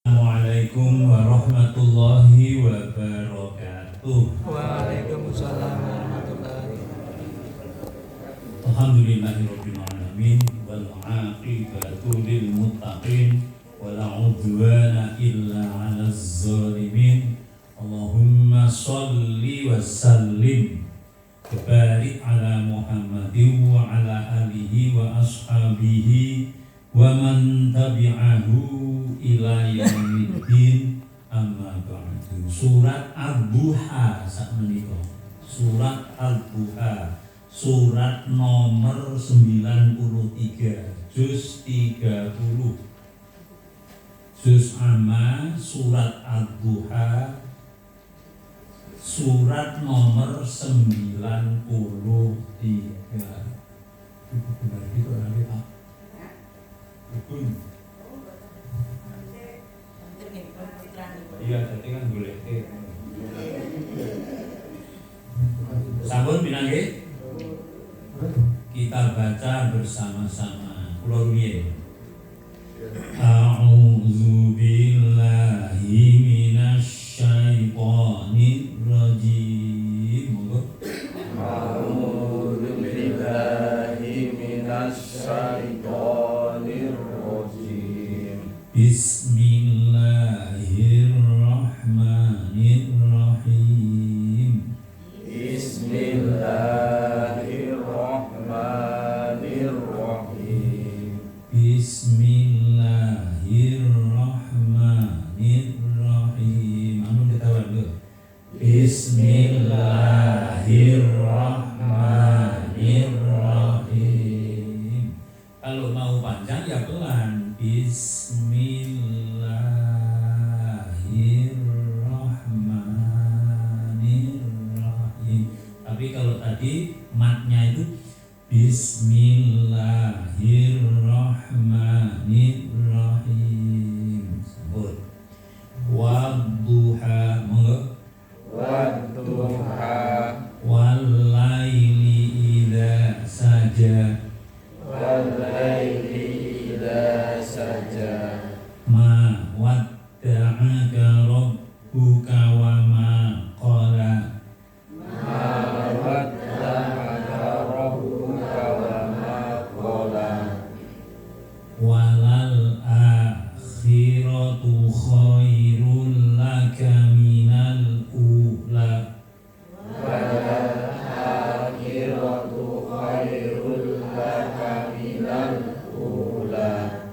Assalamualaikum warahmatullahi wabarakatuh. Waalaikumsalam warahmatullahi wabarakatuh. Alhamdulillahirabbil alamin wal 'aqibatu lil muttaqin wala 'udwana illa 'alaz zalimin. Allahumma shalli wa sallim wa barik ala Muhammadin wa ala alihi wa ashabihi wa man tabi'ahu ila yaumiddin, amma ba'du. Surat Ad-Duha sakmenika. Surat Ad-Duha, surat nomor 93, juz 30. Juz amma surat Ad-Duha, surat nomor 93. Iya, tadi kan boleh. Sampun pinanggih? Kita baca bersama-sama. Kula rumiyin. A'udzu billahi minasy syaithanir rajim. Monggo. A'udzu billahi minasy syaithanir rajim. Bismillahirrahmanirrahim. Bismillahirrahmanirrahim. Bismillahirrahmanirrahim. Amun ketahuan lho. Bismillahirrahmanirrahim. Kalau mau panjang ya pelan. Bismillahirrahmanirrahim. Tapi kalau tadi matnya itu Bismillahirrahmanirrahim. Sambut. Wadduha, monggo. Wadduha Wallaili idza saja. wal-laili idza saja. Ma wadda'aka rabbuka wa ma qala. Ma wadda'aka rabbuka wa ma qala. Walal akhiratu khairul laka minal ula. Wal akhiratu khairul laka minal ula.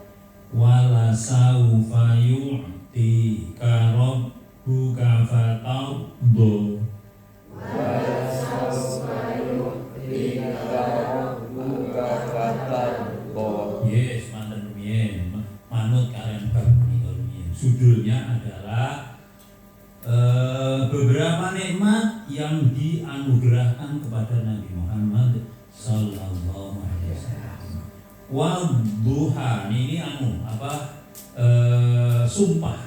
Wala saufa yu'tika rabbuka fatarda. Wa sawfa yu'tika rabbuka fatarda. Yes, manten rumiyin. Manut kalian bab menika rumiyin. Judulnya adalah beberapa nikmat yang dianugerahkan kepada Nabi Muhammad sallallahu alaihi wasallam. Wadduha ini sumpah.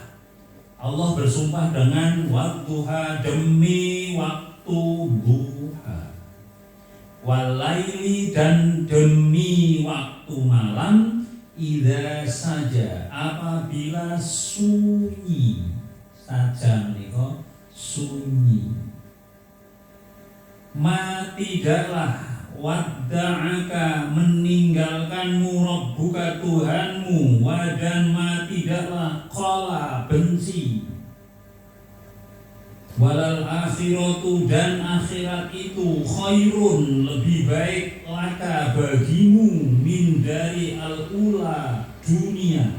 Allah bersumpah dengan wadduha, demi waktu duha. Walaili, dan demi waktu malam. Idza saja, apabila sunyi. Saja menika sunyi. Ma tidaklah wadda'aka, meninggalkanmu rabbuka, Tuhanmu. Dan ma tidaklah qala, benci. Walal akhiratu, dan akhirat itu khairun, lebih baik laka, bagimu, min dari al-ula, dunia.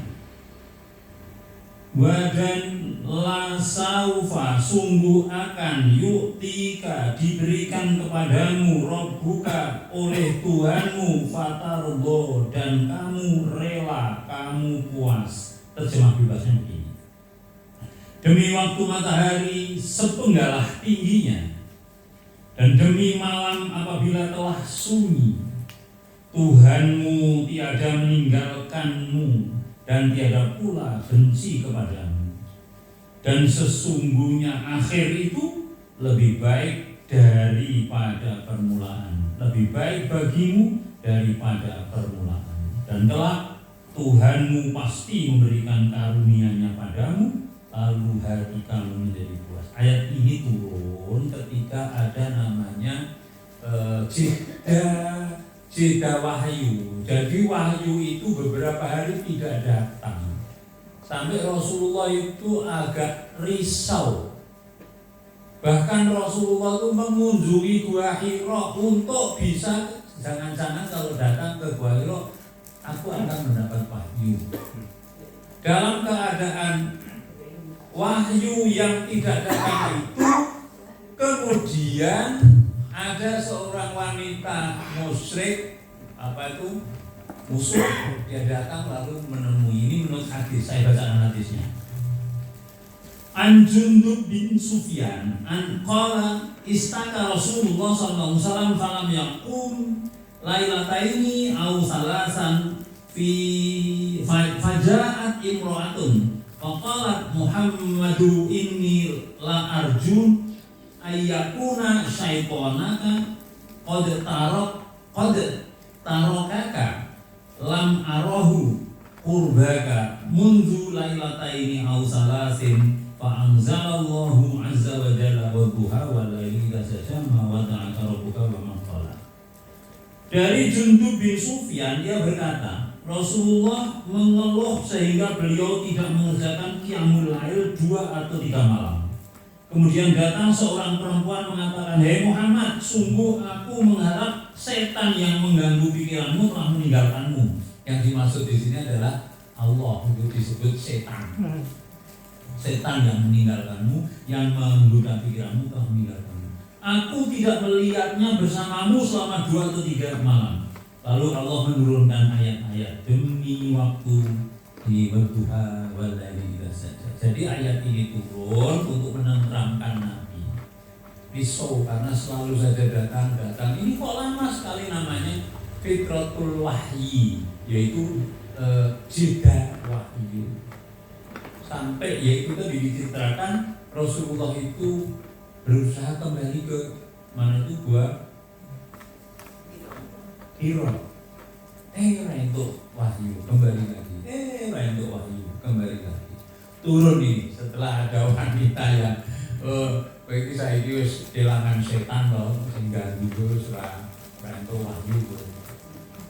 Dan la saufa, sungguh akan, yu'tika, diberikan kepadamu, rabbuka, oleh Tuhanmu, fatardo, dan kamu rela, kamu puas. Terjemah bebasnya begini. Demi waktu matahari sepenggalah tingginya, dan demi malam apabila telah sunyi, Tuhanmu tiada meninggalkanmu, dan tiada pula benci kepadamu. Dan sesungguhnya akhir itu lebih baik daripada permulaan, lebih baik bagimu daripada permulaan. Dan telah Tuhanmu pasti memberikan karunia-Nya padamu hati kamu menjadi puas. Ayat ini turun ketika ada namanya jeda wahyu. Jadi wahyu itu beberapa hari tidak datang. Sampai Rasulullah itu agak risau. Bahkan Rasulullah itu mengunjungi Gua Hira untuk bisa, jangan-jangan kalau datang ke Gua Hira aku akan mendapat wahyu. Dalam keadaan wahyu yang tidak datang itu, kemudian ada seorang wanita musyrik, musuh, dia datang lalu menemui. Ini menurut hadis, saya bacakan hadisnya. An Jundub bin Sufyan an qala istaka Rasulullah sallallahu alaihi wasallam falam yaqum lailataini aw salasan fi fajaat imra'atun faqalat Muhammadu inni la arjun ayyakuna syaitonaka qad tarokaka lam arahu qurbaka mundu lailataini aw salasin fa anzalallahu azza wa jalla wa duha wa laili tasajama wa ta'ala rabbuka wa man qala. Dari Jundub bin Sufyan, dia berkata, Rasulullah mengeluh sehingga beliau tidak mengerjakan qiyamul lail 2 atau 3 malam. Kemudian datang seorang perempuan mengatakan, "Hei Muhammad, sungguh aku mengharap setan yang mengganggu pikiranmu telah meninggalkanmu." Yang dimaksud di sini adalah Allah, itu disebut setan. Setan yang meninggalkanmu, yang menggoda pikiranmu telah meninggalkanmu. Aku tidak melihatnya bersamamu selama 2 atau 3 malam. Lalu Allah menurunkan ayat-ayat demi waktu di wadduha wal laili idza saja. Jadi ayat ini turun untuk menenteramkan Nabi. Risau karena selalu saja datang. Ini kok lama sekali namanya fitratul wahyi, yaitu jeda wahyu. Sampai yaitu tadi diceritakan Rasulullah itu berusaha kembali ke mana itu Gua Hira. Untuk wahyu kembali lagi. Untuk wahyu kembali lagi. Turun ini setelah ada wanita yang iki saiki wis kelangan setan loh sehingga dulu surah untuk wahyu.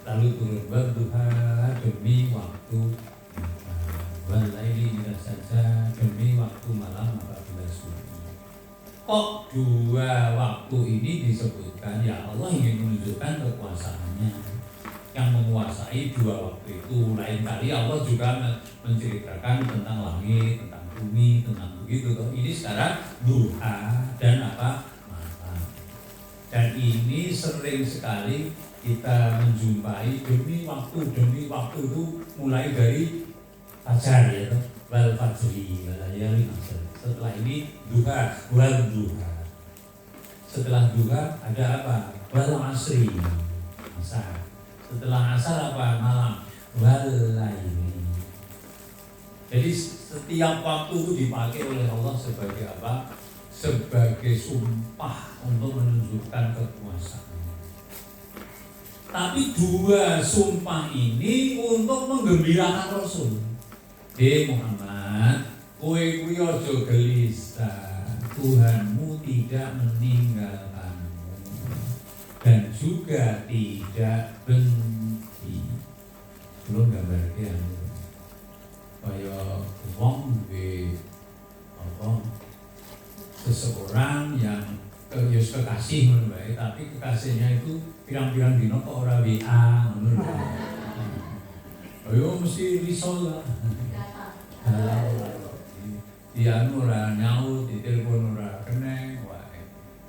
Lalu turun berduha demi waktu walaili idza saja demi waktu malam 14 subuh. Kok 2 waktu ini disebutkan? Ya Allah ingin menunjukkan kekuasaannya yang menguasai 2 waktu itu. Lain kali Allah juga menceritakan tentang langit, tentang bumi, tentang begitu. Ini sekarang duha dan malam. Dan ini sering sekali kita menjumpai demi waktu itu mulai dari fajar ya, wal fajri wal layali ashr. Setelah ini duha wal duha. Setelah duha ada apa? Wal asri, asar. Setelah asar apa? Malam. Wal laili. Jadi setiap waktu itu dipakai oleh Allah sebagai apa? Sebagai sumpah untuk menunjukkan kekuasaan. Tapi 2 sumpah ini untuk menggembirakan Rasul. Muhammad, kowe kuwi aja gelisah. Tuhanmu tidak meninggalkanmu dan juga tidak benci. Belum gambarke anu. Kaya wong duwe apa? Seseorang yang kekasih ngono wae, tapi kekasihnya itu pirang-pirang dino kok ora WA ngono. Ayo mesti risau lah. Dia ora nyaut, di telepon ora kena.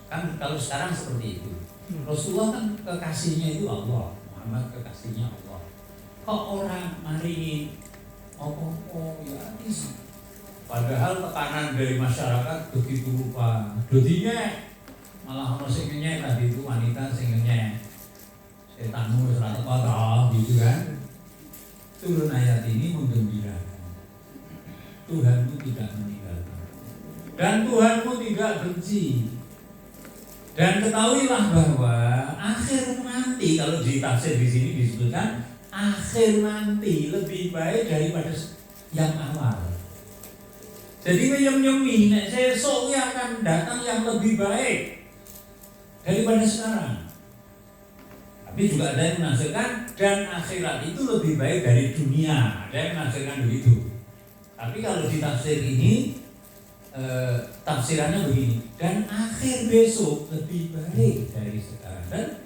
Kan kalau sekarang seperti itu. Rasulullah kan kekasihnya itu Allah, Muhammad kekasihnya Allah. Kok orang maringi apa-apa ya bisa. Padahal tekanan dari masyarakat begitu rupa. Dodinya malah ono sing ngenyek tadi itu wanita sing ngenyek. Setanmu wis ora teko gitu kan. Turun ayat ini menggembirakan. Tuhanmu tidak meninggalkan dan Tuhanmu tidak benci. Dan ketahuilah bahwa akhir nanti, kalau di tafsir di sini disebutkan akhir nanti lebih baik daripada yang awal. Jadi nyem-nyemi nek sesuk akan datang yang lebih baik daripada sekarang. Tapi juga ada yang menafsirkan dan akhirat itu lebih baik dari dunia. Ada yang menafsirkan begitu. Tapi kalau di tafsir ini tafsirannya begini, dan akhir besok lebih baik dari sekarang. Dan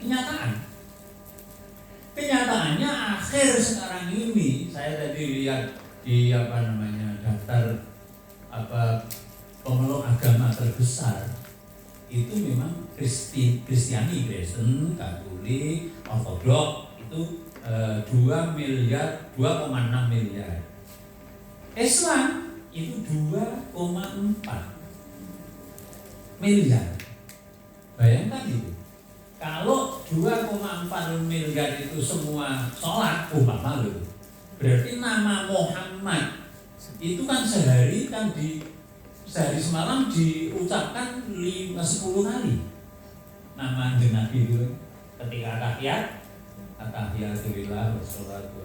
kenyataannya akhir sekarang ini, saya tadi lihat di daftar pemeluk agama terbesar itu memang Kristiani, Kristen, Katolik, Ortodok itu 2,6 miliar. Islam itu 2,4 miliar. Bayangkan itu. Kalau 2,4 miliar itu semua sholat, umpama loh, berarti nama Muhammad itu kan sehari semalam diucapkan 10 kali nama Nabi itu ketika tahiyatulillah wassalatu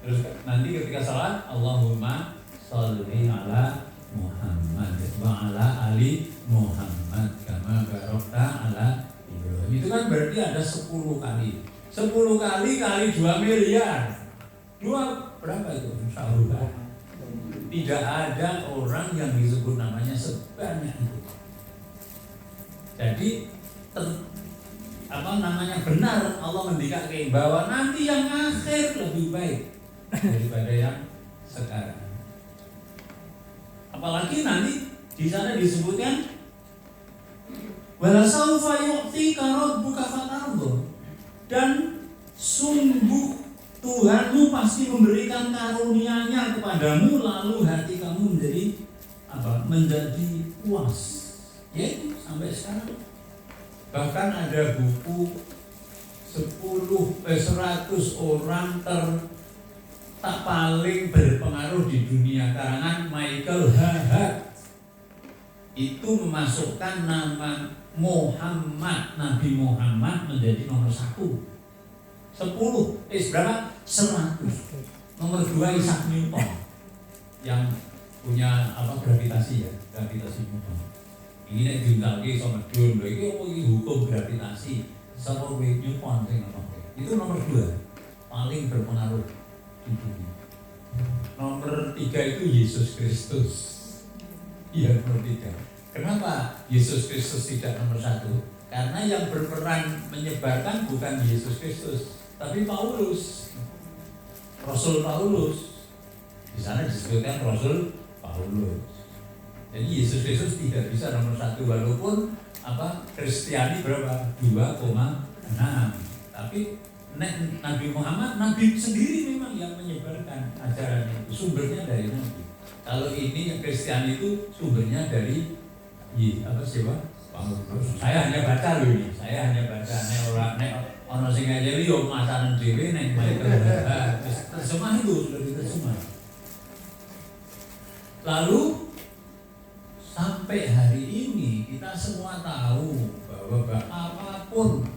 terus nanti ketika salat Allahumma sholli ala Muhammad wa ala ali Muhammad kama barokta ala Ibrahim. Itu kan berarti ada 10 kali 2 miliar. Berapa itu? Insyaallah tidak ada orang yang disebut namanya sebanyak itu. Jadi benar Allah mendikatkan bahwa nanti yang akhir lebih baik daripada yang sekarang. Apalagi nanti di sana disebutkan wala saufa yu'tika rabbuka fatarda, dan sungguh Tuhanmu pasti memberikan karunia-Nya kepadamu lalu hati kamu menjadi puas. Yaitu sampai sekarang bahkan ada buku 100 orang tak paling berpengaruh di dunia karangan Michael Hart itu memasukkan nama Muhammad, Nabi Muhammad menjadi nomor 1. 10, berapa? 100. Nomor 2 Isaac Newton yang punya gravitasi Newton. Ini nek diundangke iso medun lho, iki hukum gravitasi. Sapa Newton sing ngomong. Itu nomor 2 paling berpengaruh di dunia. Nomor 3 itu Yesus Kristus. Iya, nomor 3. Kenapa Yesus Kristus tidak nomor 1? Karena yang berperan menyebarkan bukan Yesus Kristus, tapi Paulus, Rasul Paulus. Di sana disebutkan Rasul Paulus. Jadi Yesus Kristus tidak bisa nomor 1 walaupun Kristiani berapa? 2,6. Tapi Nabi Muhammad, Nabi sendiri memang yang menyebarkan ajaran itu. Sumbernya dari Nabi. Kalau ini Kristiani itu sumbernya dari Paulus. Saya hanya baca loh ini. Nek ono sing ngajari yo masanan dhewe nek terjemah itu sudah diterjemah. Lalu sampai hari ini kita semua tahu bahwa apapun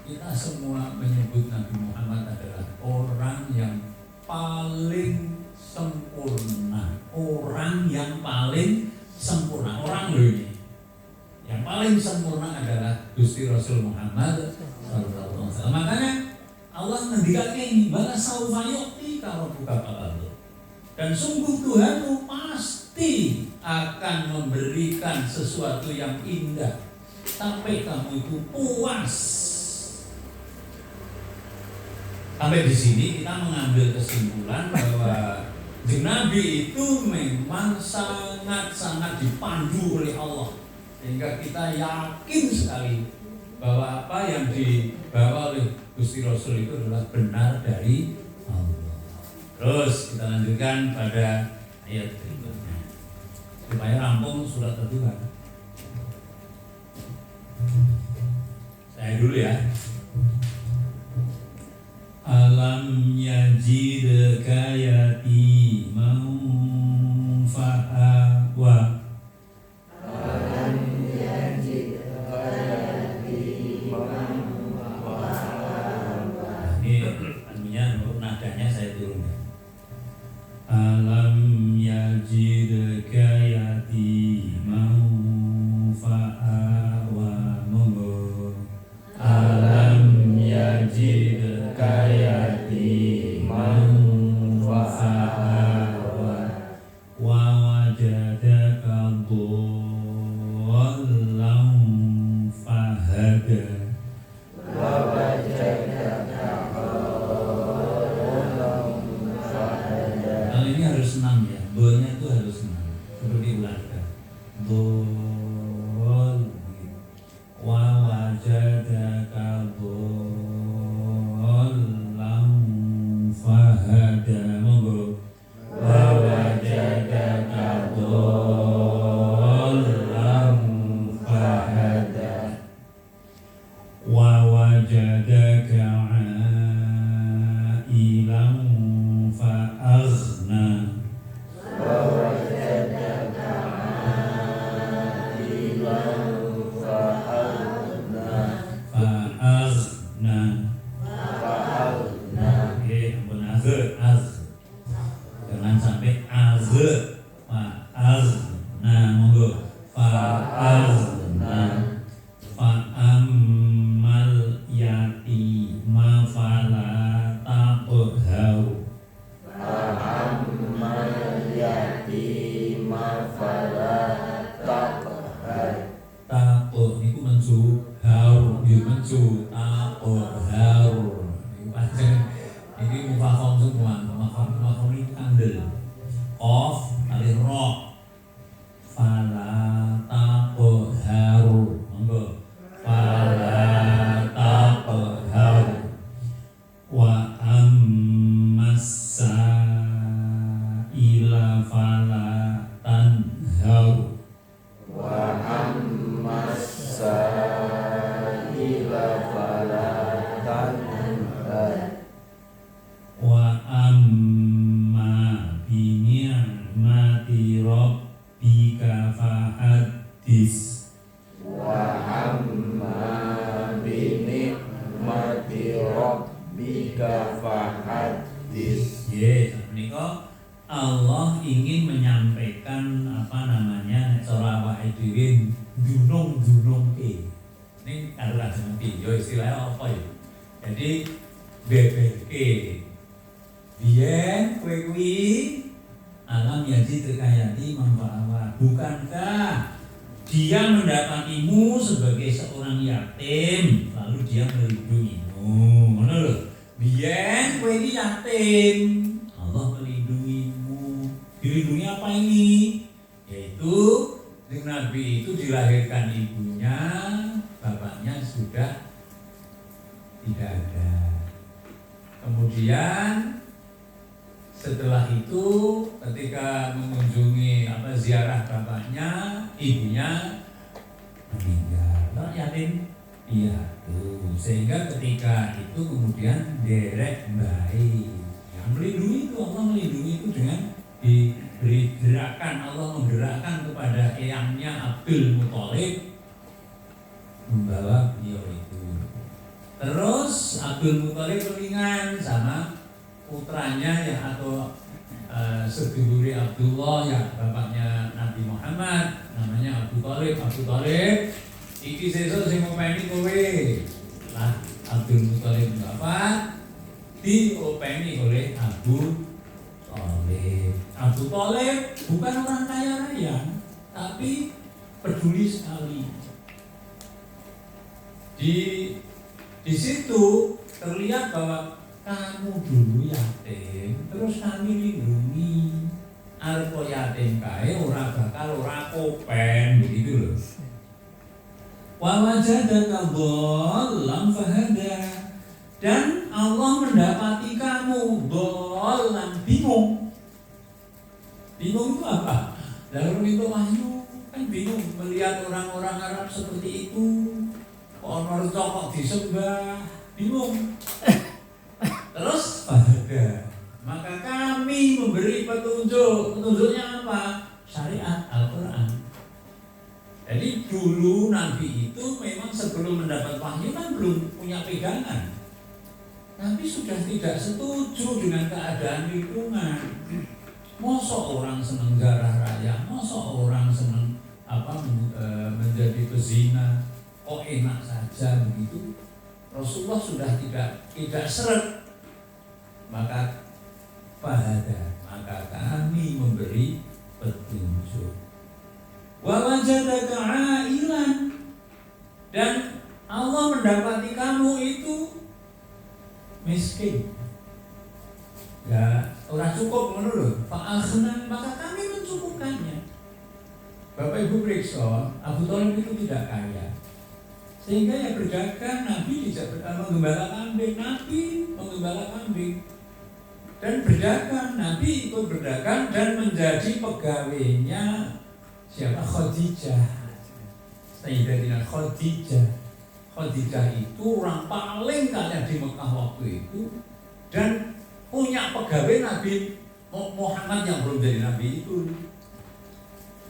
kita semua menyebut Nabi Muhammad adalah orang yang paling sempurna. Orang yang paling sempurna. Orang loh ini. Yang paling sempurna adalah Gusti Rasul Muhammad sallallahu alaihi wasallam. Makanya Allah ngendikake ini, "Bala saufa yu'tika rabbuka fatarda." Dan sungguh Tuhanmu pasti akan memberikan sesuatu yang indah sampai kamu itu puas. Sampai di sini kita mengambil kesimpulan bahwa Nabi itu memang sangat-sangat dipandu oleh Allah. Sehingga kita yakin sekali bahwa apa yang dibawa oleh Gusti Rasul itu adalah benar dari Allah. Terus kita lanjutkan pada ayat berikutnya supaya rampung surat kedua. Saya dulu ya. Alam yajidka yatiman fa'awa. Alam ya 6 ya. Doanya itu harus 6. Seperti ulangan. Dol wa wajadaka dhallam fahada. Monggo. Wa wajadaka dhallam fahada. Wa wajadaka ailan fa'aghna. Wa wajadaka ailan fa'aghna. Fa'aghna. Fa'aghna. Oke, ampun jangan sampai fa'aghna. Monggo. Fa'aghna. Fa'ammal yatima fala taqhar. Fa'ammal yatima fala taqhar. Taqhar niku menjuhar, nggih menjuhar. Niku pancen iki mufaham semua, mufaham ini kandel. Qaf kali ra. Fala taqhar. Monggo. Fala taqhar. Wa ammassa ila fala tanhar. Wa ammas sa'ila fala tanhar. Wa amma bi ni'mati rabbika fahaddis. Wa amma bi ni'mati rabbika fahaddis. Yes, menika Allah ingin menyampaikan cara awake dhewe dunung-dunungke. Ini karo lajeng ngerti ya istilahnya apa ya? Jadi beberke. Biyen kowe kuwi alam yadi terkayati manfaat. Bukankah dia mendapatimu sebagai seorang yatim, lalu dia melindungimu? Ngono lho. Biyen kowe iki yatim, Allah melindungimu. Dilindungi apa ini? Yaitu Nabi itu dilahirkan ibunya, bapaknya sudah tidak ada. Kemudian setelah itu ketika mengunjungi ziarah bapaknya, ibunya meninggal. Yatim piatu. Sehingga ketika itu kemudian derek baik. Yang melindungi itu, Allah melindungi itu dengan diberi gerakan, Allah menggerakkan kepada eyangnya Abdul Muthalib membawa beliau itu. Terus Abdul Muthalib kelingan sama putranya ya atau sedulure Abdullah ya bapaknya Nabi Muhammad namanya Abu Thalib. Abu Thalib iki sesuk sing ngopeni kowe. Lah Abdul Muthalib bapak diopeni oleh Abu Thalib. Abu Thalib bukan orang kaya raya, tapi peduli sekali. Di situ terlihat bahwa kamu dulu yatim, terus kami lindungi. Arep yatim kae ora bakal ora kopen begitu loh. Wa wajadaka dhallam fahada. Dan Allah mendapati kamu dhallam bingung. Bingung itu apa? Lalu itu wahyu kan bingung melihat orang-orang Arab seperti itu. Orang kok disembah, bingung. Terus fahada. Maka kami memberi petunjuk. Petunjuknya apa? Syariat Al-Quran. Jadi dulu Nabi itu memang sebelum mendapat wahyu kan belum punya pegangan. Nabi sudah tidak setuju dengan keadaan lingkungan. Mosok orang senang darah raya, mosok orang senang menjadi pezina, kok enak saja begitu. Rasulullah sudah tidak seret. Maka kami memberi petunjuk. Wa wajadaka ailan, dan Allah mendapati kamu itu miskin. Ya, ora cukup ngono lho. Fa'aghna, maka kami mencukupkannya. Bapak Ibu periksa, Abu Thalib itu tidak kaya, sehingga ya berdagang. Nabi tidak menggembala kambing, Nabi menggembala kambing dan berdagang. Nabi ikut berdagang dan menjadi pegawainya siapa? Khadijah. Sayyidatina Khadijah. Khadijah itu orang paling kaya di Mekah waktu itu dan punya pegawai Nabi Muhammad yang belum jadi Nabi itu.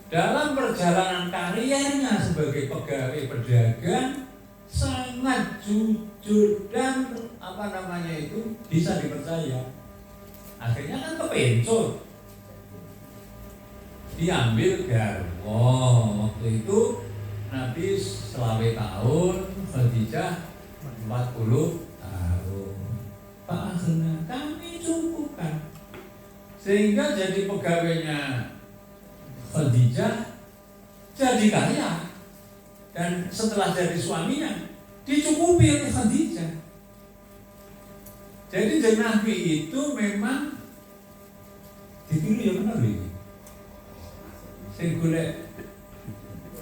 Dalam perjalanan karirnya sebagai pegawai pedagang sangat jujur dan bisa dipercaya. Akhirnya kan kepencut, diambil garwo. Waktu itu Nabi selawe tahun, Khadijah 40 tahun. Pak akhirnya kami cukupkan, sehingga jadi pegawainya Khadijah jadi kaya, dan setelah jadi suaminya dicukupi oleh Khadijah. Jadi Nabi itu memang ditiru ya benar ini. Sing golek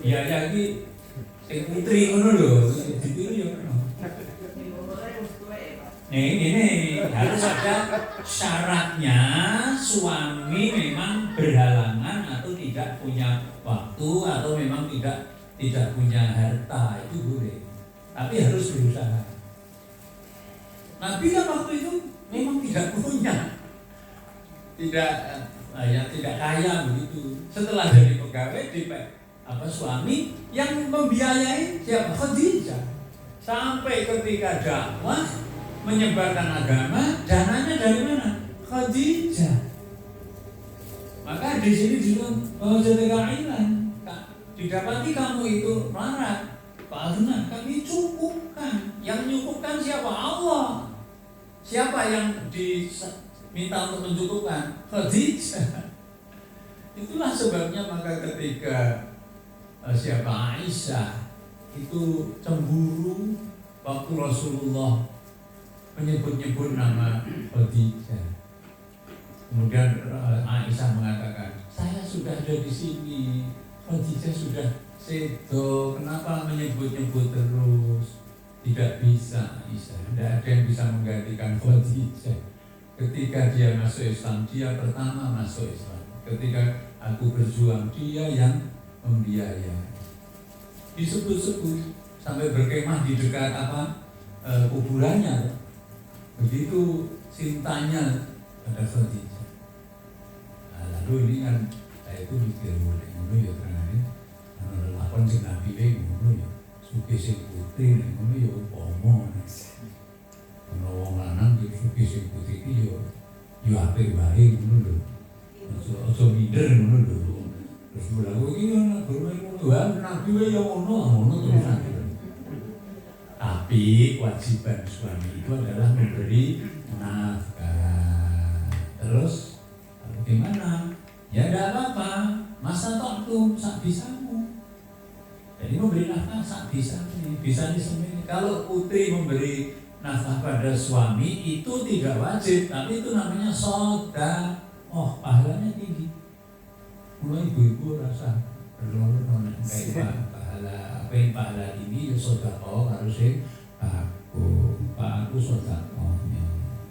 biaya iki sing putri ngono lho, ditiru ya benar. Ini harus ada syaratnya, suami memang berhalangan atau tidak punya waktu atau memang tidak punya harta, itu boleh. Tapi harus berusaha. Nabi kan waktu itu memang tidak punya, tidak kaya begitu. Setelah jadi pegawai suami yang membiayai siapa? Khadijah. Sampai ketika dakwah menyebarkan agama, dananya dari mana? Khadijah. Maka di sini juga jadi kailan. Didapati kamu itu melarat, karena kami cukupkan. Yang mencukupkan siapa? Allah. Siapa yang diminta untuk mencukupkan? Khadijah. Itulah sebabnya maka ketika siapa Aisyah itu cemburu waktu Rasulullah menyebut-nyebut nama Khadijah. Kemudian Aisyah mengatakan, saya sudah ada di sini, Khadijah sudah sedo, kenapa menyebut-nyebut terus? Tidak bisa Aisyah, tidak ada yang bisa menggantikan Khadijah. Ketika dia masuk Islam, dia pertama masuk Islam. Ketika aku berjuang, dia yang membiayai. Disebut-sebut sampai berkemah di dekat kuburannya. Begitu cintanya pada Khadijah. Lalu ini kan saya itu mikir mulai ngono ya karena lakon sing Nabi ngono ya. Sugih sing putri ngono ya umpama. Ana wong lanang iki sugih sing putri iki ya apik wae ngono lho. Aja minder ngono lho. Terus mulai iki ana guru Nabi wae ya ngono terus. Tapi kewajiban suami itu adalah memberi nafkah. Terus gimana? Ya tidak apa-apa. Masa waktu sak bisamu. Jadi memberi nafkah sak bisamu. Bisa disembunyi. Kalau putri memberi nafkah pada suami itu tidak wajib, tapi itu namanya sedekah. Oh, pahalanya tinggi. Mulai ibu-ibu rasa berlorong kayak pahala ini ya sedekah harus aku sedekahnya.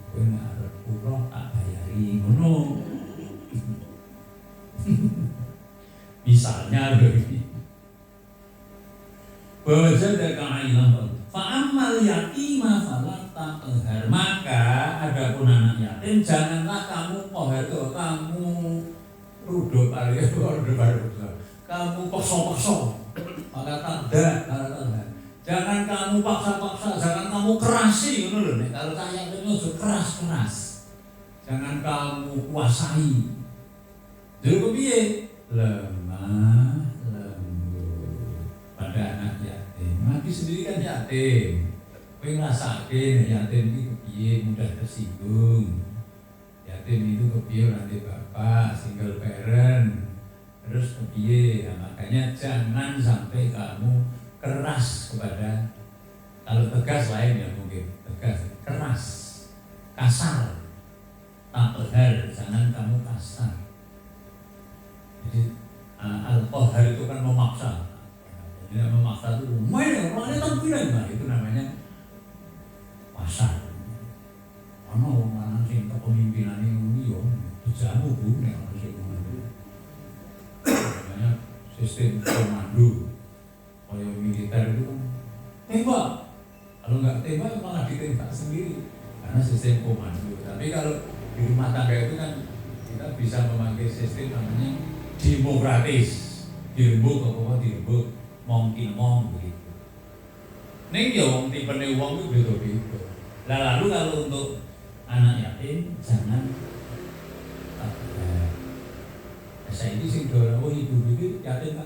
Kowe nek arep umroh tak bayari ngono. Misalnya begini. Wajada ka'ilam fa'amal yatima fala taqhar. Maka adapun anak yatim janganlah kamu pohero, kamu rudo kamu paksa-paksa. Maka tak jangan kamu paksa-paksa, jangan kamu kerasi ngono lho. Nek kalau saya itu keras-keras. Jangan kamu kuasai. Jadi kepiye? Lemah lembut pada anak yatim. Nabi sendiri kan yatim. Kowe ngrasake yatim iki kepiye, mudah tersinggung. Yatim itu kepiye nanti bapak, single parent. Terus kepiye? Ya, makanya jangan sampai kamu keras kepada, kalau tegas lain ya mungkin tegas, keras, kasar, tak benar, jangan kamu kasar. Nah, itu namanya pasar. Ana wong lanang sing kepemimpinane ngono yo dijamu Bu nek ana sing ngono. Namanya sistem komando. Kayak militer itu kan tembak. Kalau nggak tembak malah ditembak sendiri karena sistem komando. Tapi kalau di rumah tangga itu kan kita bisa memakai sistem namanya demokratis. Dirembuk apa dirembuk, mungkin begitu. Ning ya wong tipene wong itu beda-beda. Lah lalu kalau untuk anak yatim jangan saya ini sing dora ibu yatim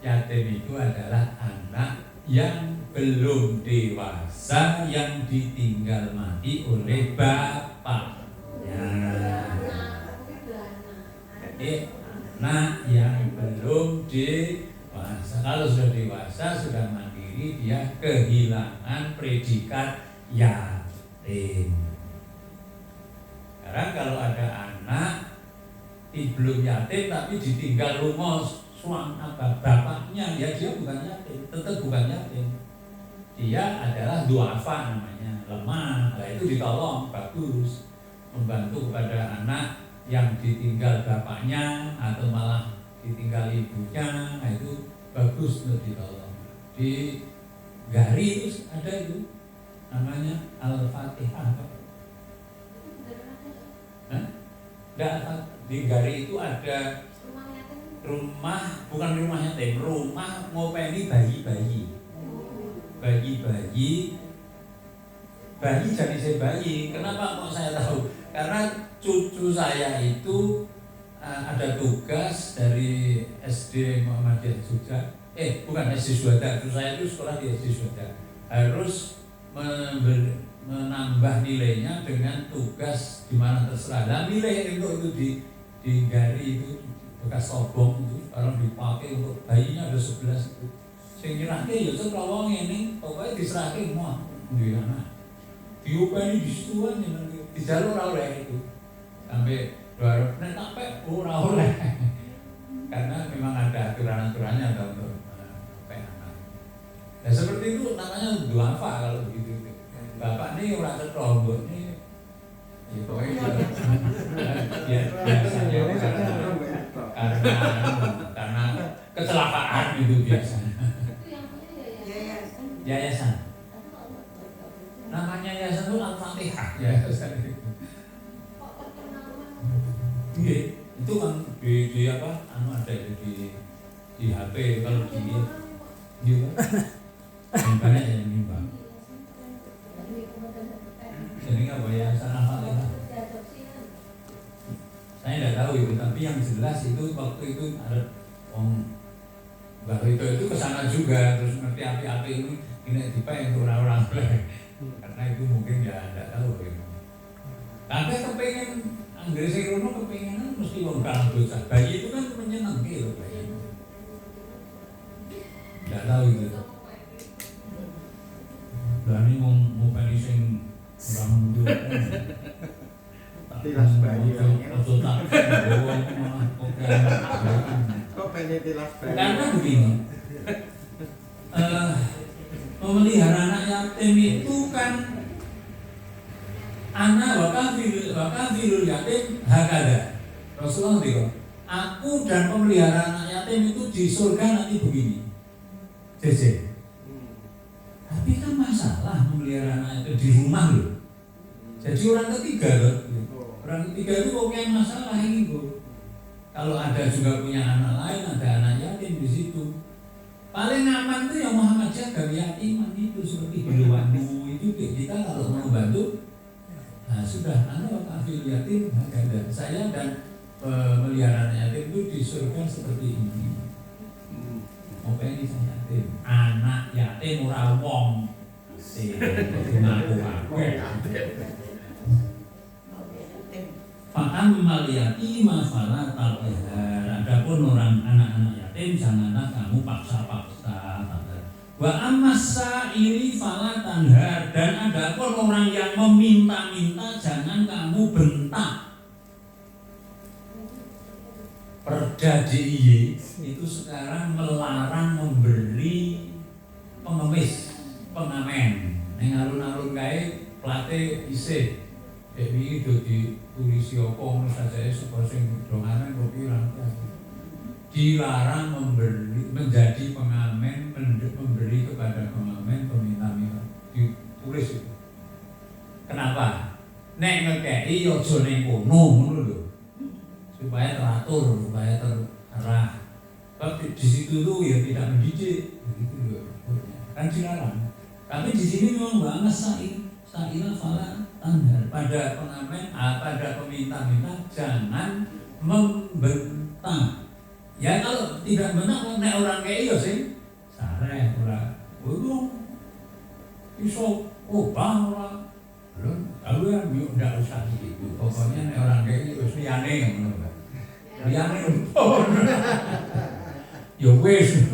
yatim itu adalah anak yang belum dewasa yang ditinggal mati oleh bapaknya. Jadi anak yang belum dewasa, kalau sudah dewasa sudah mandiri dia kehilangan predikat yatim. Sekarang kalau ada anak belum yatim tapi ditinggal rumah suami bapaknya, ya dia bukan yatim, tetap bukan yatim. Dia adalah duafa namanya, lemah. Nah itu ditolong, bagus. Membantu kepada anak yang ditinggal bapaknya atau malah ditinggal ibunya, nah itu bagus untuk ditolong. Di Gari itu ada itu namanya Al-Fatihah. Di Gari itu ada rumah, bukan rumah yatim, rumah ngopeni bayi-bayi. Bayi jenisnya bayi. Kenapa kok saya tahu? Karena cucu saya itu ada tugas dari SD Muhammadiyah Jogja. Bukan SD Suwada. Cucu saya itu sekolah di SD Suwada. Harus menambah nilainya dengan tugas di mana terserah. Nah, nilai itu di Gari itu bekas sobong itu kalau dipakai untuk bayinya ada 11 itu. Sing nyerahke ya ora wong ngene, pokoke diserahke semua duwe anak. Diupeni di situ kan di jalur ora oleh itu. Sampai baru nek tak pek ora oleh. Karena memang ada aturan-aturannya untuk pek anak. Nah, seperti itu namanya duafa kalau begitu. Bapak ini ora cetha mbok ini. Ya pokoknya ya biasanya karena kecelakaan itu biasanya. Yayasan. Namanya yayasan itu Al-Fatihah yayasan itu. Iya, itu kan di apa? Ada di HP kalau di gitu. Banyak yang nimbang. Jadi apa yayasan Al-Fatihah? Saya tidak tahu itu, tapi yang jelas itu waktu itu ada Mbak Rito itu kesana juga, terus ngerti api-api ini dipakai untuk orang-orang karena itu mungkin ya tidak tahu bagaimana. Tapi kepengen Anggris Rono kepengenan mesti wong kalang bocah. Bayi itu kan menyenangkan loh bayi. Tidak tahu itu. Berani mau panising orang mundur. Tilas bayi Ojo tak bawa malah kok pengen tilas bayi. Karena begini, memelihara anak yatim itu kan anak wakafirul yatim hakada. Rasulullah bilang, aku dan pemelihara anak yatim itu di surga nanti begini. JJ. Tapi kan masalah memelihara anak yatim di rumah loh. Jadi orang ketiga loh. Orang ketiga itu kok yang masalah ini Bu. Kalau ada juga punya anak lain, ada anak yatim di situ. Paling aman tuh yang Muhammadiyah gawe yatiman itu seperti Bilwanmu itu kita kalau mau bantu, nah sudah anak wakafil yatim ada. Saya dan melihara anak yatim itu di surga seperti ini. Apa ini saya yatim? Anak yatim ora wong. Ngaku Fa'ammal yatima fala talqihar. Adapun orang anak-anak yatim janganlah kamu paksa-paksa. Wa ammas sa'ili fala tanhar. Dan adapun orang yang meminta-minta jangan kamu bentak. Perda Pemda DIY itu sekarang melarang memberi pengemis, pengamen. Neng alun-alun kae plate isih. Dek wingi do ditulisi apa ngono sajae sapa sing do ngamen kopi rampung. Dilarang menjadi pengamen, memberi kepada pengamen peminta-minta. Ditulis itu. Kenapa? Nek ngekei yo aja ning kono ngono lho. Supaya teratur, supaya terarah. Tapi di situ tuh ya tidak mendidik, begitu loh. Kan dilarang. Tapi di sini memang banget sa'ilah fala tandar pada pengamen, pada peminta-minta jangan membentak. Ya kalau tidak bentak, nek orang kayak iyo sing sareh ora. Iso bang ora. Belum, kalau yang ndak usah gitu. Pokoknya nek orang kayak iyo liyane ngono. Liyane yo wis.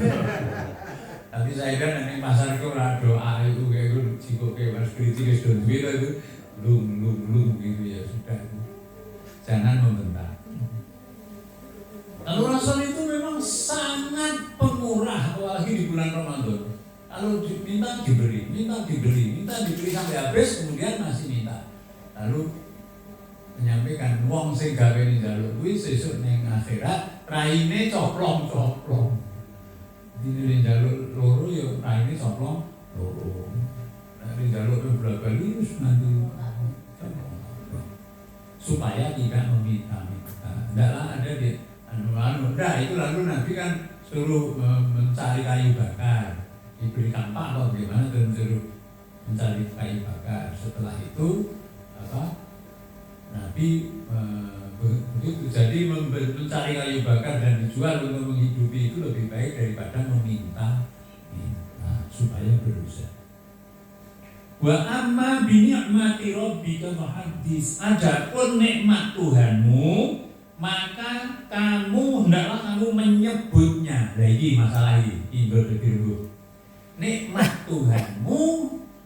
Tapi saya kan nek pasar iku ora doa itu kayak gue jikoke Mas kritik wis do duwe itu lung gitu ya sudah. Jangan membentak. Lalu Rasul itu memang sangat pemurah apalagi di bulan Ramadan. Kalau minta diberi, minta diberi sampai habis kemudian masih minta. Lalu menyampaikan wong sing gawe njaluk kuwi sesuk ning akhirat raine coplong-coplong. Dene njaluk loro ya raine coplong loro. Nek njaluk berapa wis nanti supaya tidak meminta-minta. Ndaklah ada di udah itu lalu Nabi kan suruh mencari kayu bakar, diberikan pak atau gimana dan suruh mencari kayu bakar. Setelah itu Nabi begitu jadi mencari kayu bakar dan dijual untuk menghidupi itu lebih baik daripada meminta supaya berusaha. Wa amma bi ni'mati rabbika fahaddits. Adapun nikmat Tuhanmu maka kamu hendaklah kamu menyebutnya. Nah ini masalah ini berdebu. Nikmat Tuhanmu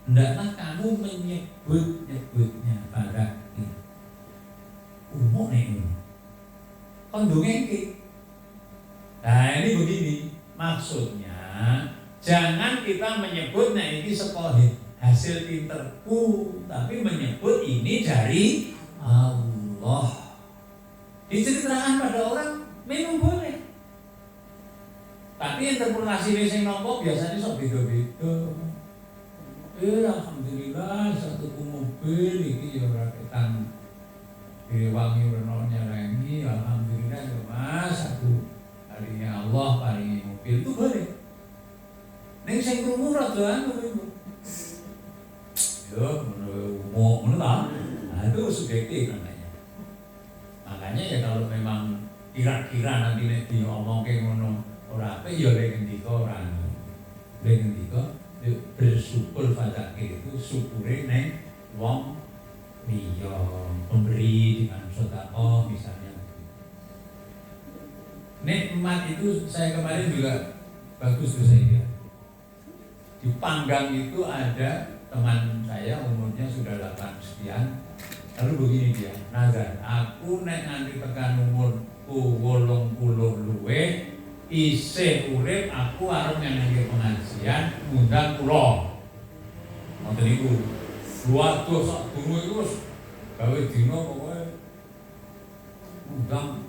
hendaklah kamu menyebutnya pada ini. Umum nih. Kondongeng. Nah ini begini maksudnya jangan kita menyebut nah ini sekolah hasil pinterku, tapi menyebut ini dari Allah. Diceritakan pada orang memang boleh, tapi interpretasi sing nampa biasanya sok beda-beda. Alhamdulillah satu mobil iki ya ora ketan diwangi werna nyerengi. Alhamdulillah ya Mas, aku harinya Allah paringi mobil itu boleh. Ning sing krungu rada anu iku. Yo ngono ta. Nah itu subjektif namanya. Makanya ya kalau memang kira-kira nanti nek diomongke ngono ora apik ya lek ngendika ora. Lek ngendika bersyukur fadzakir itu syukure ning wong liya, pemberi dengan sedekah misalnya. Nikmat itu saya kemarin juga bagus tuh saya. Di Panggang itu ada teman saya umurnya sudah 8 sekian. Lalu begini dia, nazar, aku nek nganti tekan umurku 80 luwih isih urip aku arep nyenengke pengajian ngundang kula. Ngoten niku. Waduh sak guru iku wis gawe dina pokoke undang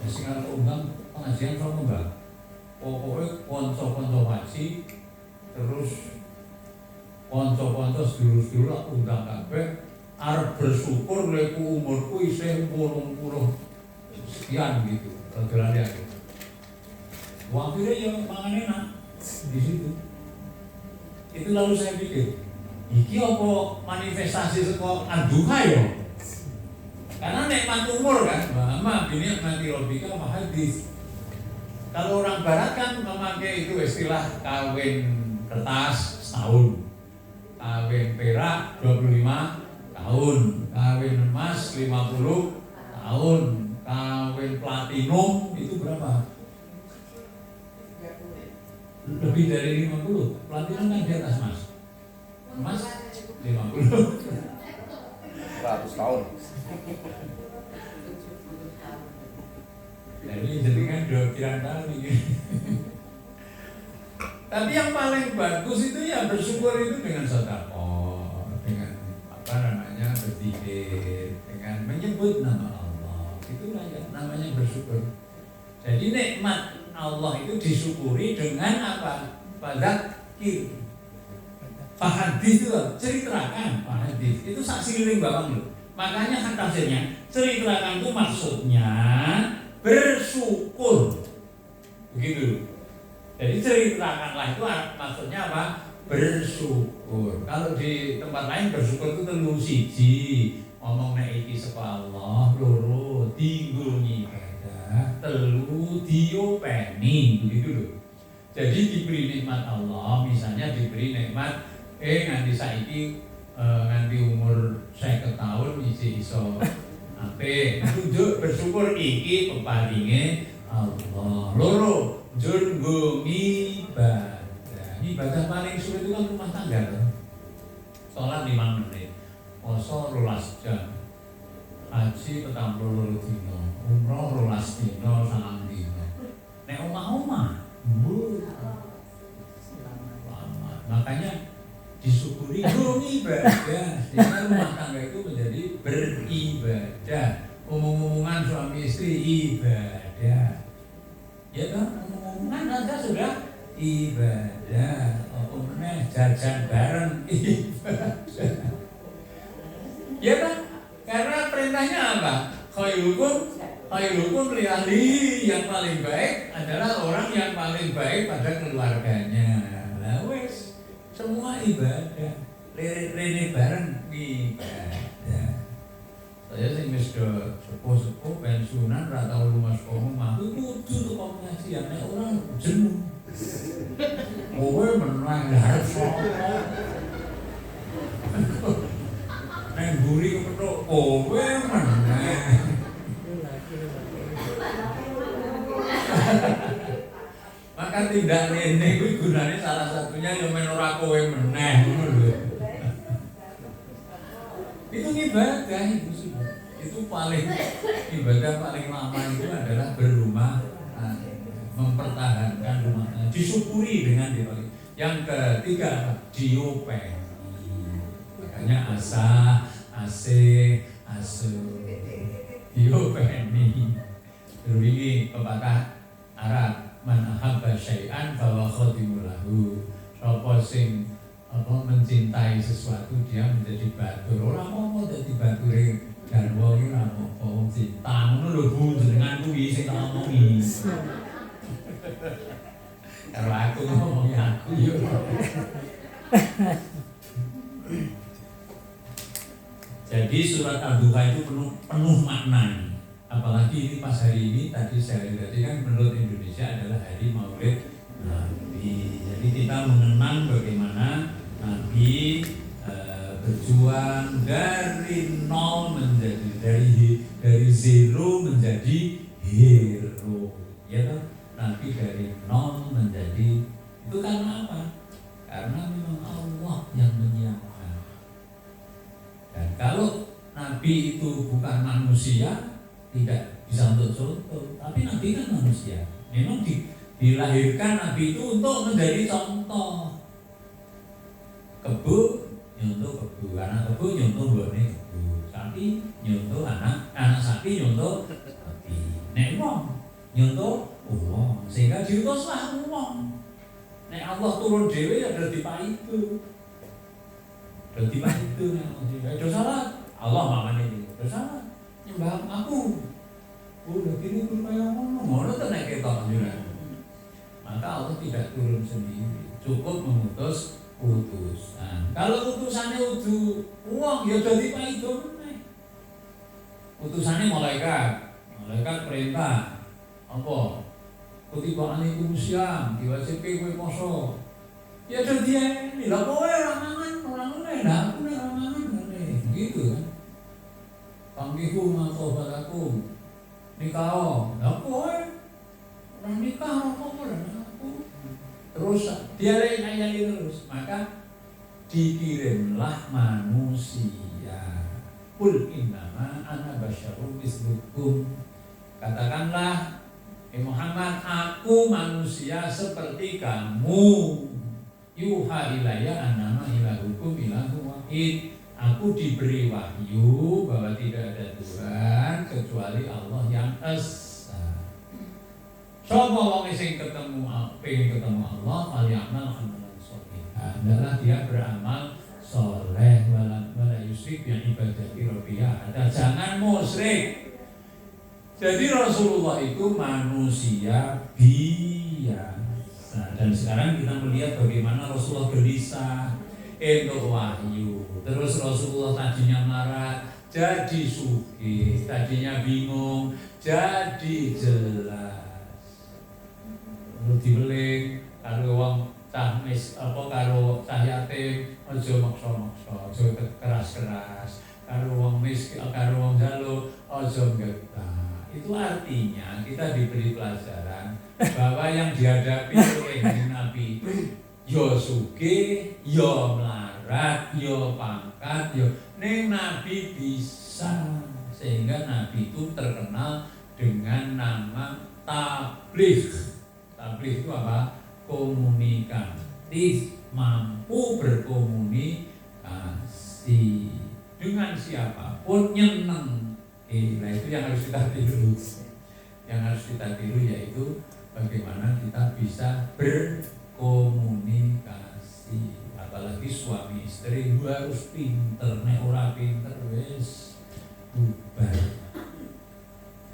sing arep undang pengajian sama Mbak. Pokoke kanca-kanca ngaji terus kanca-kanca sedulur-sedulur aku undang kabeh. Arep bersyukur leku umurku isih 80 sekian gitu. Tergelane aku. Waktunya ya mangan enak di situ. Itu lalu saya pikir, iki apa manifestasi saka anduha ya? Karena nikmat umur kan, Mama bini mati robika mahadis. Kalau orang barat kan memakai itu istilah kawin kertas setahun, kawin perak 25 tahun, kawin emas 50 tahun, kawin platinum itu berapa? Lebih dari 50. Platinum kan di atas mas. Emas 50. 100 tahun. Jadi kan 25 pirang kali. Tapi yang paling bagus itu ya bersyukur itu dengan sedekah, dengan apa namanya berzikir, dengan menyebut nama Allah. Itulah yang namanya bersyukur. Jadi nikmat Allah itu disyukuri dengan apa? Fadzakir. Fahadis itu ceritakan, fahadis itu saksi liling bawang loh. Makanya kan tafsirnya ceritakan itu maksudnya bersyukur. Begitu. Jadi ceritakanlah itu maksudnya apa? Bersyukur. Kalau di tempat lain bersyukur itu telu siji, ngomong nek iki saka Allah, loro dienggo ngibadah, telu diopeni, begitu loh. Jadi diberi nikmat Allah, misalnya diberi nikmat nganti saiki nganti umur 50 tahun isi iso apik. Tunjuk bersyukur iki peparinge Allah. Loro njur nggo ibadah. Ibadah paling sulit itu kan rumah tangga kan. Salat 5 menit. Puasa 12 jam. Haji 42 dina. Umroh 12 dina, 9 dina. Nek omah-omah lama. Makanya disyukuri ibadah. Sehingga rumah tangga itu menjadi beribadah. Omong-omongan suami istri ibadah. Ya kan, omong-omongan saja sudah ibadah. Omongnya jajan bareng ibadah. Ya kan, karena perintahnya apa? Khairukum li ahli, yang paling baik adalah orang yang paling baik pada keluarganya. Lah wes, semua ibadah. Lirik-lirik bareng ibadah. Saya sing wis sepuh-sepuh pensiunan ra tau rumah sekolah aku kudu tuh pengajian nek orang jenuh. Kowe menang harus sapa. Nek mburi kepethuk kowe menang. Maka tindak rene kuwi gunane salah satunya yo men ora kowe meneh ngono lho. Itu ibadah itu sih. Itu paling ibadah paling lama itu adalah berumah mempertahankan rumah tangga, disyukuri dengan dipakai. Yang ketiga diopeni. Makanya asa, ase, asu. Diopeni. Terus ini pepatah Arab, man ahabba syai'an fa huwa khatimul lahu. Sapa sing mencintai sesuatu dia menjadi batur. Ora mau dadi bature garwa iki ora apa-apa cinta ngono lho Bu, jenengan kuwi sing tak omongi. Kalau aku ngomongi aku yo. Jadi surat Ad-Duha itu penuh makna. Apalagi ini pas hari ini tadi saya lihat kan menurut Indonesia adalah hari Maulid Nabi. Jadi kita mengenang bagaimana Nabi berjuang dari nol menjadi dari zero menjadi hero. Ya kan? Nabi dari nol menjadi itu karena apa? Karena memang Allah yang menyiapkan. Dan kalau Nabi itu bukan manusia, tidak bisa untuk contoh. Tapi Nabi kan manusia. Memang dilahirkan Nabi itu untuk menjadi contoh. Kebu nyontoh kebu, anak kebu nyontoh bone kebu, sapi nyontoh anak sapi nyontoh sapi. Nek wong nyontoh wong, sehingga diutuslah wong. Nek Allah turun dhewe ya dadi paitu. Dadi paitu nek do salah Allah mamane iki. Do salah nyembah aku. Udah gini pun kaya ngono to nek ketok jenengan. Maka Allah tidak turun sendiri, cukup mengutus utusan. Kalau utusannya uang ya dadi paitu meneh. Utusannya malaikat perintah apa? Kutiba alaikum syam, diwajibke kowe poso. Ya dadi ini lha kowe ora mangan, ora ngene, lha aku nek ora mangan ngene. Gitu kan. Panggihu matobalakum. Nikah, lha kowe ora nikah apa aku. Terus dia lain terus, maka dikirimlah manusia. Qul innama ana basyarun mislukum. Katakanlah Muhammad, aku manusia seperti kamu. Yuha ilayya annama ilahukum ilahun wahid. Aku diberi wahyu bahwa tidak ada Tuhan kecuali Allah yang esa. Sapa wong sing pengen ketemu Allah, falyamal amalan sholihan. Adalah dia beramal soleh wala yusyrik bi ibadati rabbih. Jangan musyrik. Jadi Rasulullah itu manusia biasa. Dan sekarang kita melihat bagaimana Rasulullah gelisah untuk wahyu. Terus Rasulullah tadinya marah jadi sugih, tadinya bingung jadi jelas. Lalu dibeling karo wong cah karo cah yatim aja maksa-maksa, aja keras-keras. Karo wong miskin, karo wong jalu aja getah. Itu artinya kita diberi pelajaran bahwa yang dihadapi oleh Nabi itu yo sugih, yo melarat, yo pangkat, yo ning Nabi bisa, sehingga Nabi itu terkenal dengan nama tabligh. Tabligh itu apa? Komunikatif, mampu berkomunikasi dengan siapapun, nyeneng. Nah itu yang harus kita tiru. Yang harus kita tiru yaitu bagaimana kita bisa berkomunikasi. Apalagi suami istri harus pinter, nek ora pinter wis bubar.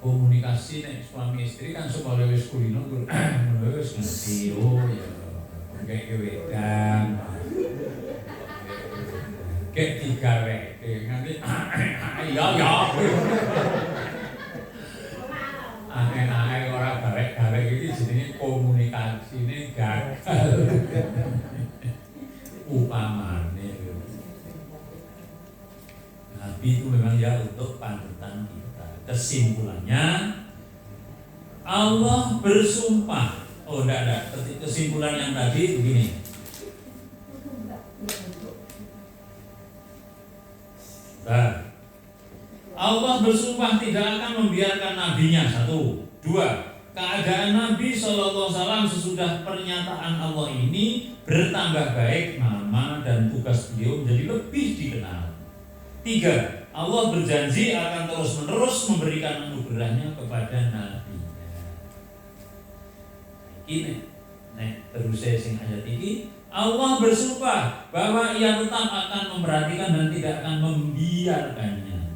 Komunikasi nek suami istri kan supaya wis kulino wis ngerti oh ya kayak wedang. Kayak digawe nanti ya aneh-aneh orang gawe iki jenenge komunikasine gagal. Upamane Nabi itu memang ya untuk panutan kita. Kesimpulannya Allah bersumpah. Oh enggak. Kesimpulan yang tadi begini. Allah bersumpah tidak akan membiarkan nabinya. 1, 2. Keadaan Nabi SAW sesudah pernyataan Allah ini bertambah baik, nama dan tugas beliau menjadi lebih dikenal. 3. Allah berjanji akan terus-menerus memberikan anugerahnya kepada nabinya. Ini terus saya sing ayat ini. Allah bersumpah bahwa ia tetap akan memperhatikan dan tidak akan membiarkannya.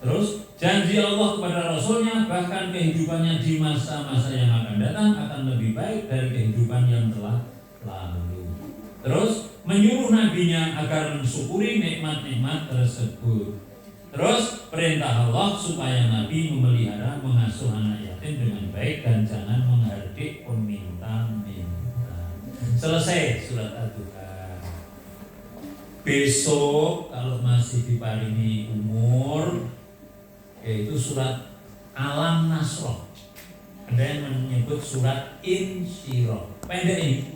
Terus janji Allah kepada Rasulnya bahkan kehidupannya di masa-masa yang akan datang akan lebih baik dari kehidupan yang telah lalu. Terus menyuruh nabinya agar mensyukuri nikmat-nikmat tersebut. Terus perintah Allah supaya Nabi memelihara mengasuh anak yatim dengan baik dan jangan menghardik peminta-minta. Selesai surat Ad-Duha. Besok kalau masih diparingi umur, yaitu surat Alam Nasroh. Ada yang menyebut surat Insyirah. Pendek ini.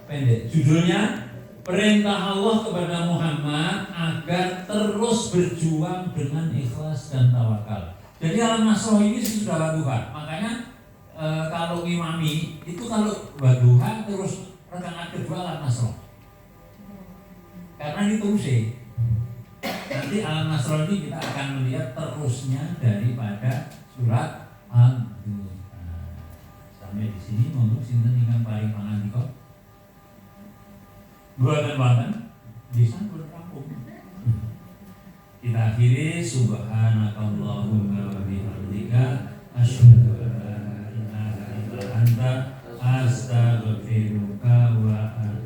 Pendek. Judulnya perintah Allah kepada Muhammad agar terus berjuang dengan ikhlas dan tawakal. Jadi Alam Nasroh ini sudah Wadduha. Makanya kalau ngimami itu kalau Wadduha terus rakaat kedua Alam Nasroh. Karena ini terusnya. Nanti Alam Nasroh ini kita akan melihat terusnya daripada surat Ad-Duha. Sampai di sini monggo sinten ingkang paring pangandika. Buatan bisa berkampung. Kita akhiri subhanakallahumma wa bihamdika asyhadu an la ilaha illa anta astaghfiruka wa atubu